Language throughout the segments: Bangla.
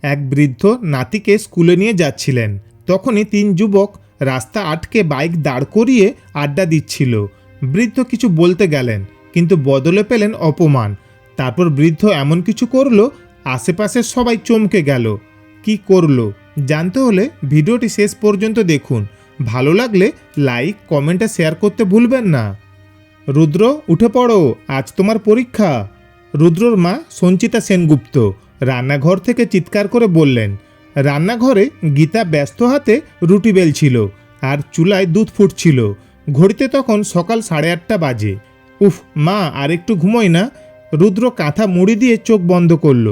এক বৃদ্ধ নাতিকে স্কুলে নিয়ে যাচ্ছিলেন। তখনই তিন যুবক রাস্তা আটকে বাইক দাঁড় করিয়ে আড্ডা দিচ্ছিল। বৃদ্ধ কিছু বলতে গেলেন, কিন্তু বদলে পেলেন অপমান। তারপর বৃদ্ধ এমন কিছু করলো, আশেপাশের সবাই চমকে গেল। কি করলো জানতে হলে ভিডিওটি শেষ পর্যন্ত দেখুন। ভালো লাগলে লাইক, কমেন্ট আর শেয়ার করতে ভুলবেন না। রুদ্র, উঠে পড়ো, আজ তোমার পরীক্ষা। রুদ্রর মা সঞ্চিতা সেনগুপ্ত রান্নাঘর থেকে চিৎকার করে বললেন। রান্নাঘরে গীতা ব্যস্ত হাতে রুটি বেলছিল আর চুলায় দুধ ফুটছিল। ঘড়িতে তখন সকাল 8:30 বাজে। উফ মা, আর একটু ঘুমোই না। রুদ্র কাঁথা মুড়ি দিয়ে চোখ বন্ধ করল।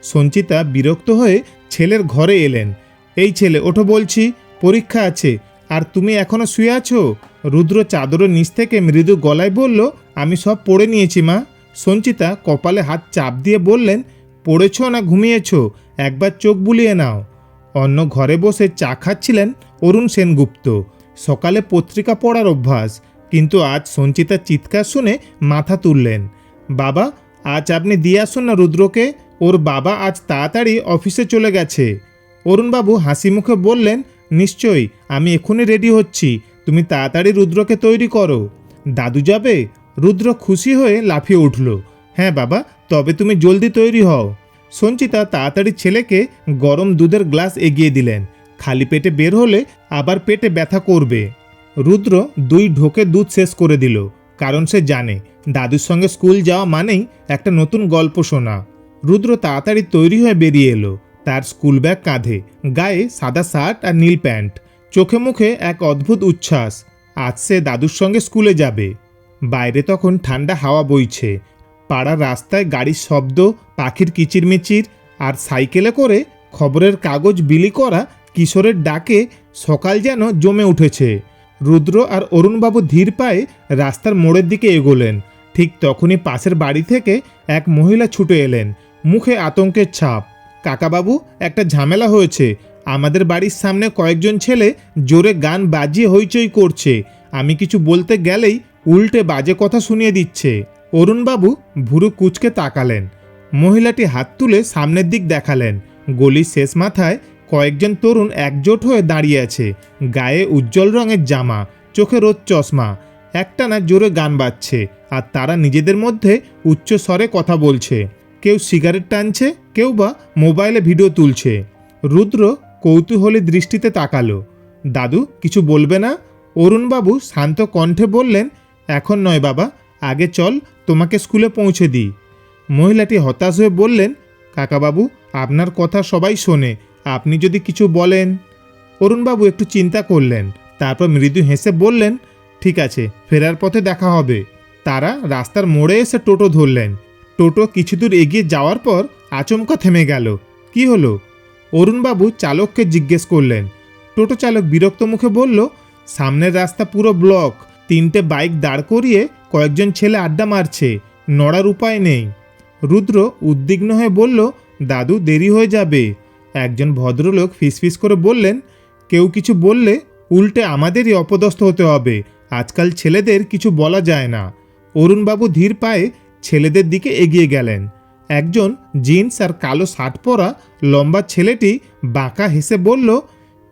সঞ্চিতা বিরক্ত হয়ে ছেলের ঘরে এলেন। এই ছেলে, ওঠো বলছি, পরীক্ষা আছে, আর তুমি এখনো শুয়ে আছো। রুদ্র চাদরের নিচ থেকে মৃদু গলায় বলল, আমি সব পড়ে নিয়েছি মা। সঞ্চিতা কপালে হাত চাপ দিয়ে বললেন, পড়েছ না ঘুমিয়েছ, একবার চোখ বুলিয়ে নাও। অন্য ঘরে বসে চা খাচ্ছিলেন অরুণ সেনগুপ্ত। সকালে পত্রিকা পড়ার অভ্যাস, কিন্তু আজ সঞ্চিতার চিৎকার শুনে মাথা তুললেন। বাবা, আজ আপনি দিয়ে আসুন না রুদ্রকে, ওর বাবা আজ তাড়াতাড়ি অফিসে চলে গেছে। অরুণবাবু হাসি মুখে বললেন, নিশ্চয়ই, আমি এক্ষুনি রেডি হচ্ছি, তুমি তাড়াতাড়ি রুদ্রকে তৈরি করো। দাদু যাবে? রুদ্র খুশি হয়ে লাফিয়ে উঠল। হ্যাঁ বাবা, তবে তুমি জলদি তৈরি হও। সঞ্চিতা তাড়াতাড়ি ছেলেকে গরম দুধের গ্লাস এগিয়ে দিলেন। খালি পেটে বের হলে আবার পেটে ব্যথা করবে। রুদ্র 2 ঢোকে দুধ শেষ করে দিল, কারণ সে জানে দাদুর সঙ্গে স্কুল যাওয়া মানেই একটা নতুন গল্প শোনা। রুদ্র তাড়াতাড়ি তৈরি হয়ে বেরিয়ে এলো। তার স্কুল ব্যাগ কাঁধে, গায়ে সাদা শার্ট আর নীল প্যান্ট, চোখে মুখে এক অদ্ভুত উচ্ছ্বাস। আজ সে দাদুর সঙ্গে স্কুলে যাবে। বাইরে তখন ঠান্ডা হাওয়া বইছে। পাড়ার রাস্তায় গাড়ির শব্দ, পাখির কিচিরমিচির, আর সাইকেলে করে খবরের কাগজ বিলি করা কিশোরের ডাকে সকাল যেন জমে উঠেছে। রুদ্র আর অরুণবাবু ধীর পায়ে রাস্তার মোড়ের দিকে এগোলেন। ঠিক তখনই পাশের বাড়ি থেকে এক মহিলা ছুটে এলেন, মুখে আতঙ্কের ছাপ। কাকাবাবু, একটা ঝামেলা হয়েছে। আমাদের বাড়ির সামনে কয়েকজন ছেলে জোরে গান বাজিয়ে হইচই করছে। আমি কিছু বলতে গেলেই উল্টে বাজে কথা শুনিয়ে দিচ্ছে। অরুণবাবু ভুরু কুঁচকে তাকালেন। মহিলাটি হাত তুলে সামনের দিক দেখালেন। গলির শেষ মাথায় কয়েকজন তরুণ একজোট হয়ে দাঁড়িয়ে আছে। গায়ে উজ্জ্বল রঙের জামা, চোখে রোদ চশমা, একটানা জোরে গান বাজছে, আর তারা নিজেদের মধ্যে উচ্চ স্বরে কথা বলছে। কেউ সিগারেট টানছে, কেউ বা মোবাইলে ভিডিও তুলছে। রুদ্র কৌতূহলী দৃষ্টিতে তাকালো। দাদু, কিছু বলবে না? অরুণবাবু শান্ত কণ্ঠে বললেন, এখন নয় বাবা, আগে চল, তোমাকে স্কুলে পৌঁছে দিই। মহিলাটি হতাশ হয়ে বললেন, কাকাবাবু, আপনার কথা সবাই শোনে, আপনি যদি কিছু বলেন। অরুণবাবু একটু চিন্তা করলেন, তারপর মৃদু হেসে বললেন, ঠিক আছে, ফেরার পথে দেখা হবে। তারা রাস্তার মোড়ে এসে টোটো ধরলেন। টোটো কিছু দূর এগিয়ে যাওয়ার পর আচমকা থেমে গেল। কি হলো? অরুণবাবু চালককে জিজ্ঞেস করলেন। টোটো চালক বিরক্ত মুখে বলল, সামনের রাস্তা পুরো ব্লক, 3টে বাইক দাঁড় করিয়ে কয়েকজন ছেলে আড্ডা মারছে, নড়ার উপায় নেই। রুদ্র উদ্বিগ্ন হয়ে বলল, দাদু, দেরি হয়ে যাবে। একজন ভদ্রলোক ফিসফিস করে বললেন, কেউ কিছু বললে উল্টে আমাদেরই অপদস্থ হতে হবে। আজকাল ছেলেদের কিছু বলা যায় না। অরুণবাবু ধীর পায়ে ছেলেদের দিকে এগিয়ে গেলেন। একজন জিন্স আর কালো শার্ট পরা লম্বা ছেলেটি বাঁকা হেসে বলল,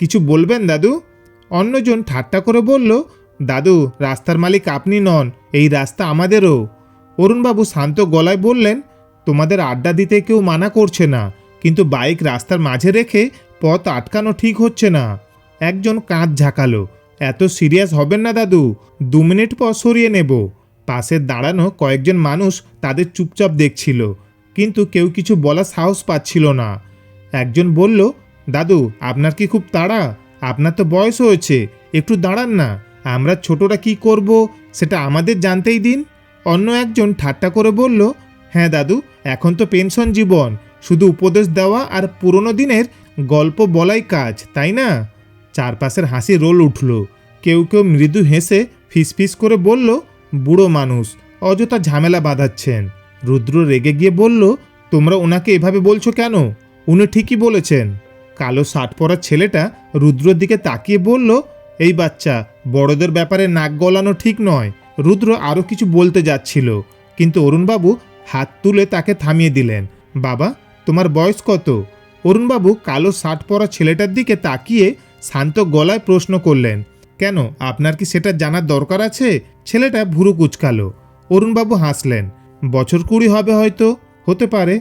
কিছু বলবেন দাদু? অন্যজন ঠাট্টা করে বলল, দাদু, রাস্তার মালিক আপনি নন, এই রাস্তা আমাদেরও। অরুণবাবু শান্ত গলায় বললেন, তোমাদের আড্ডা দিতে কেউ মানা করছে না, কিন্তু বাইক রাস্তার মাঝে রেখে পথ আটকানো ঠিক হচ্ছে না। একজন কাঁধ ঝাঁকালো, এত সিরিয়াস হবেন না দাদু, 2 মিনিট পর সরিয়ে নেব। পাশে দাঁড়ানো কয়েকজন মানুষ তাদের চুপচাপ দেখছিল, কিন্তু কেউ কিছু বলার সাহস পাচ্ছিল না। একজন বলল, দাদু, আপনার কি খুব তাড়া? আপনার তো বয়স হয়েছে, একটু দাঁড়ান না, আমরা ছোটরা কি করব সেটা আমাদের জানতেই দিন। অন্য একজন ঠাট্টা করে বলল, হ্যাঁ দাদু, এখন তো পেনশন জীবন, শুধু উপদেশ দেওয়া আর পুরনো দিনের গল্প বলাই কাজ, তাই না? চারপাশের হাসি রোল উঠল। কেউ কেউ মৃদু হেসে ফিসফিস করে বলল, বুড়ো মানুষ, অযথা ঝামেলা বাঁধাচ্ছেন। রুদ্র রেগে গিয়ে বলল, তোমরা ওনাকে এভাবে বলছো কেন? উনি ঠিকই বলেছেন। কালো শার্ট পরা ছেলেটা রুদ্রর দিকে তাকিয়ে বলল, এই বাচ্চা, বড়দের ব্যাপারে নাক গলানো ঠিক নয়। রুদ্র আরও কিছু বলতে যাচ্ছিল, কিন্তু অরুণবাবু হাত তুলে তাকে থামিয়ে দিলেন। বাবা, তোমার বয়স কত? অরুণবাবু কালো শার্ট পরা ছেলেটার দিকে তাকিয়ে শান্ত গলায় প্রশ্ন করলেন, কেন, আপনার কি সেটা জানার দরকার আছে? ছেলেটা ভুরু কুঁচকালো। অরুণবাবু হাসলেন, বছর 20 হবে হয়তো। হতে পারে।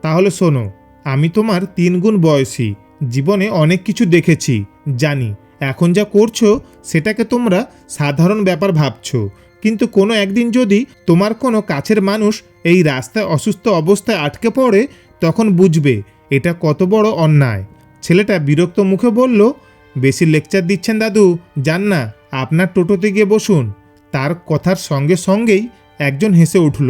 তাহলে শোনো, আমি তোমার 3 গুণ বয়সী, জীবনে অনেক কিছু দেখেছি, জানি এখন যা করছো সেটাকে তোমরা সাধারণ ব্যাপার ভাবছো, কিন্তু কোনো একদিন যদি তোমার কোনো কাছের মানুষ এই রাস্তায় অসুস্থ অবস্থায় আটকে পড়ে, তখন বুঝবে এটা কত বড় অন্যায়। ছেলেটা বিরক্ত মুখে বলল, বেশি লেকচার দিচ্ছেন দাদু, যান না, আপনার টোটোতে গিয়ে বসুন। তার কথার সঙ্গে সঙ্গেই একজন হেসে উঠল,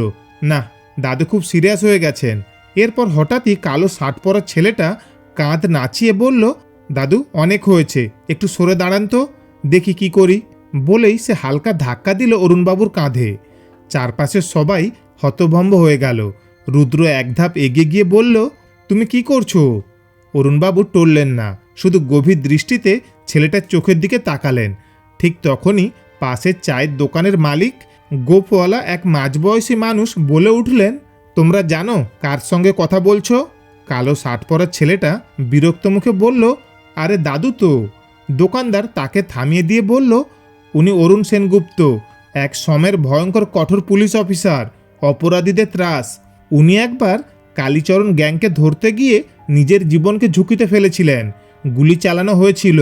না, দাদু খুব সিরিয়াস হয়ে গেছেন। এরপর হঠাৎই কালো শার্ট পরা ছেলেটা কাঁধ নাচিয়ে বলল, দাদু অনেক হয়েছে, একটু সরে দাঁড়ান তো, দেখি কি করি। বলেই সে হালকা ধাক্কা দিল অরুণবাবুর কাঁধে। চারপাশের সবাই হতভম্ব হয়ে গেল। রুদ্র এক ধাপ এগিয়ে গিয়ে বলল, তুমি কি করছো? অরুণবাবু টললেন না, শুধু গভীর দৃষ্টিতে ছেলেটার চোখের দিকে তাকালেন। ঠিক তখনই পাশের চায়ের দোকানের মালিক, গোপওয়ালা এক মাঝবয়সী মানুষ বলে উঠলেন, তোমরা জানো কার সঙ্গে কথা বলছো? কালো শার্ট পরা ছেলেটা বিরক্ত মুখে বলল, আরে দাদু তো। দোকানদার তাকে থামিয়ে দিয়ে বলল, উনি অরুণ সেনগুপ্ত, এক সময়ের ভয়ঙ্কর কঠোর পুলিশ অফিসার, অপরাধীদের ত্রাস। উনি একবার কালীচরণ গ্যাংকে ধরতে গিয়ে নিজের জীবনকে ঝুঁকিতে ফেলেছিলেন। গুলি চালানো হয়েছিল,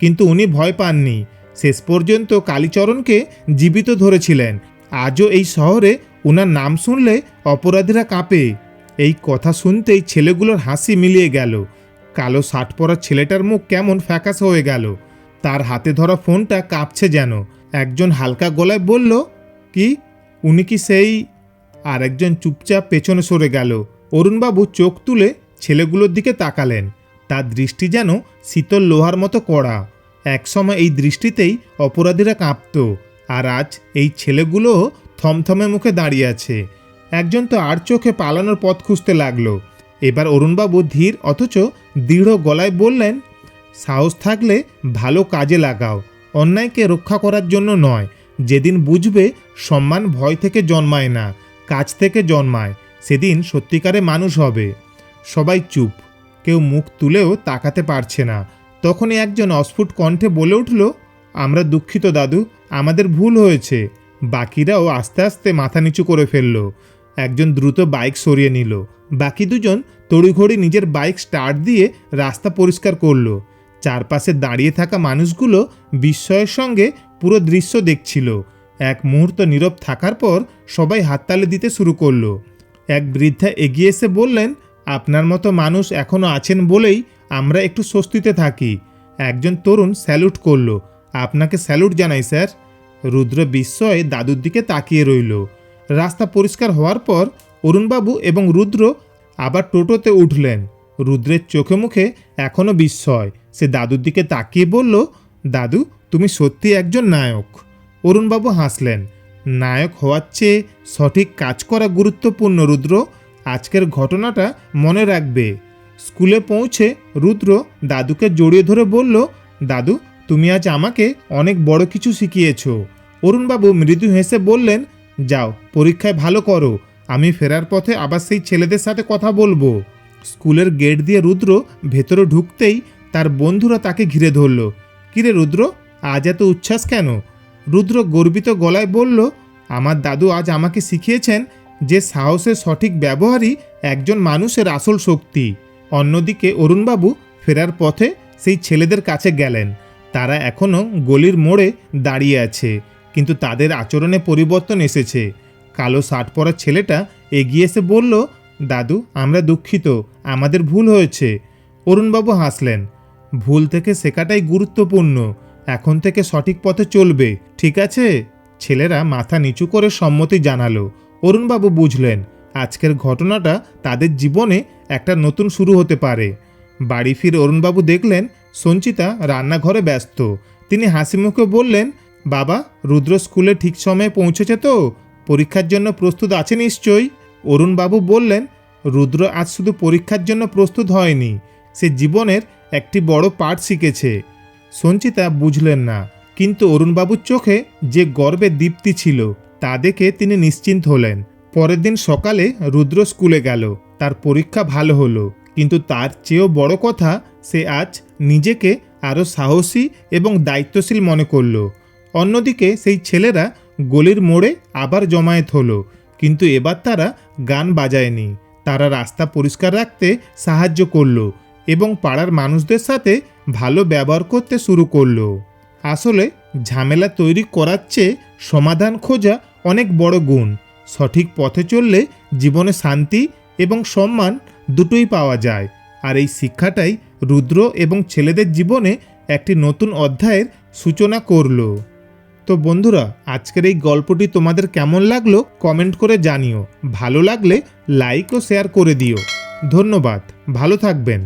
কিন্তু উনি ভয় পাননি। শেষ পর্যন্ত কালীচরণকে জীবিত ধরেছিলেন। আজও এই শহরে ওনার নাম শুনলে অপরাধীরা কাঁপে। এই কথা শুনতেই ছেলেগুলোর হাসি মিলিয়ে গেল। কালো শার্ট পরা ছেলেটার মুখ কেমন ফ্যাকাশে হয়ে গেল। তার হাতে ধরা ফোনটা কাঁপছে যেন। একজন হালকা গলায় বলল, কি, উনি কি সেই? আর একজন চুপচাপ পেছনে সরে গেল। অরুণবাবু চোখ তুলে ছেলেগুলোর দিকে তাকালেন। তার দৃষ্টি যেন শীতল লোহার মতো কড়া। একসময় এই দৃষ্টিতেই অপরাধীরা কাঁপত, আর আজ এই ছেলেগুলোও থমথমে মুখে দাঁড়িয়ে আছে। একজন তো আর চোখে পালানোর পথ খুঁজতে লাগলো। এবার অরুণবাবু ধীর অথচ দৃঢ় গলায় বললেন, সাহস থাকলে ভালো কাজে লাগাও, অন্যায়কে রক্ষা করার জন্য নয়। যেদিন বুঝবে সম্মান ভয় থেকে জন্মায় না, কাজ থেকে জন্মায়, সেদিন সত্যিকারে মানুষ হবে। সবাই চুপ, কেউ মুখ তুলেও তাকাতে পারছে না। তখনই একজন অস্ফুট কণ্ঠে বলে উঠল, আমরা দুঃখিত দাদু, আমাদের ভুল হয়েছে। বাকিরাও আস্তে আস্তে মাথা নিচু করে ফেলল। একজন দ্রুত বাইক সরিয়ে নিল। বাকি দুজন তড়িঘড়ি নিজের বাইক স্টার্ট দিয়ে রাস্তা পরিষ্কার করল। চারপাশে দাঁড়িয়ে থাকা মানুষগুলো বিস্ময়ের সঙ্গে পুরো দৃশ্য দেখছিল। এক মুহূর্ত নীরব থাকার পর সবাই হাততালি দিতে শুরু করলো। এক বৃদ্ধা এগিয়ে এসে বললেন, আপনার মতো মানুষ এখনও আছেন বলেই আমরা একটু স্বস্তিতে থাকি। একজন তরুণ স্যালুট করল, আপনাকে স্যালুট জানাই স্যার। রুদ্র বিস্ময়ে দাদুর দিকে তাকিয়ে রইল। রাস্তা পরিষ্কার হওয়ার পর অরুণবাবু এবং রুদ্র আবার টোটোতে উঠলেন। রুদ্রের চোখে মুখে এখনও বিস্ময়। সে দাদুর দিকে তাকিয়ে বলল, দাদু তুমি সত্যি একজন নায়ক। অরুণবাবু হাসলেন, নায়ক হওয়ার চেয়ে সঠিক কাজ করা গুরুত্বপূর্ণ রুদ্র। আজকের ঘটনাটা মনে রাখবে। স্কুলে পৌঁছে রুদ্র দাদুকে জড়িয়ে ধরে বলল, দাদু তুমি আজ আমাকে অনেক বড় কিছু শিখিয়েছ। অরুণবাবু মৃদু হেসে বললেন, যাও পরীক্ষায় ভালো করো, আমি ফেরার পথে আবার সেই ছেলেদের সাথে কথা বলবো। স্কুলের গেট দিয়ে রুদ্র ভেতরে ঢুকতেই তার বন্ধুরা তাকে ঘিরে ধরল। কিরে রুদ্র, আজ এত উচ্ছ্বাস কেন? রুদ্র গর্বিত গলায় বলল, আমার দাদু আজ আমাকে শিখিয়েছেন যে সাহসের সঠিক ব্যবহারই একজন মানুষের আসল শক্তি। অন্যদিকে অরুণবাবু ফেরার পথে সেই ছেলেদের কাছে গেলেন। তারা এখনও গলির মোড়ে দাঁড়িয়ে আছে, কিন্তু তাদের আচরণে পরিবর্তন এসেছে। কালো শার্ট পরা ছেলেটা এগিয়ে এসে বলল, দাদু আমরা দুঃখিত, আমাদের ভুল হয়েছে। অরুণবাবু হাসলেন, ভুল থেকে শেখাটাই গুরুত্বপূর্ণ। এখন থেকে সঠিক পথে চলবে, ঠিক আছে? ছেলেরা মাথা নিচু করে সম্মতি জানালো। অরুণবাবু বুঝলেন আজকের ঘটনাটা তাদের জীবনে একটা নতুন শুরু হতে পারে। বাড়ি ফিরে অরুণবাবু দেখলেন সঞ্চিতা রান্নাঘরে ব্যস্ত। তিনি হাসি মুখে বললেন, বাবা রুদ্র স্কুলে ঠিক সময়ে পৌঁছেছে তো? পরীক্ষার জন্য প্রস্তুত আছে নিশ্চয়ই? অরুণবাবু বললেন, রুদ্র আজ শুধু পরীক্ষার জন্য প্রস্তুত হয়নি, সে জীবনের একটি বড় পাঠ শিখেছে। সঞ্চিতা বুঝলেন না, কিন্তু অরুণবাবুর চোখে যে গর্বের দীপ্তি ছিল তা দেখে তিনি নিশ্চিন্ত হলেন। পরের দিন সকালে রুদ্র স্কুলে গেল। তার পরীক্ষা ভালো হলো, কিন্তু তার চেয়েও বড় কথা, সে আজ নিজেকে আরও সাহসী এবং দায়িত্বশীল মনে করল। অন্যদিকে সেই ছেলেরা গলির মোড়ে আবার জমায়েত হলো, কিন্তু এবার তারা গান বাজায়নি। তারা রাস্তা পরিষ্কার রাখতে সাহায্য করলো এবং পাড়ার মানুষদের সাথে ভালো ব্যবহার করতে শুরু করলো। আসলে ঝামেলা তৈরি করার চেয়ে সমাধান খোঁজা অনেক বড় গুণ। সঠিক পথে চললে জীবনে শান্তি এবং সম্মান দুটোই পাওয়া যায়। আর এই শিক্ষাটাই রুদ্র এবং ছেলেদের জীবনে একটি নতুন অধ্যায়ের সূচনা করলো। তো বন্ধুরা, আজকের এই গল্পটি তোমাদের কেমন লাগলো কমেন্ট করে জানিও। ভালো লাগলে লাইক ও শেয়ার করে দিও। ধন্যবাদ, ভালো থাকবেন।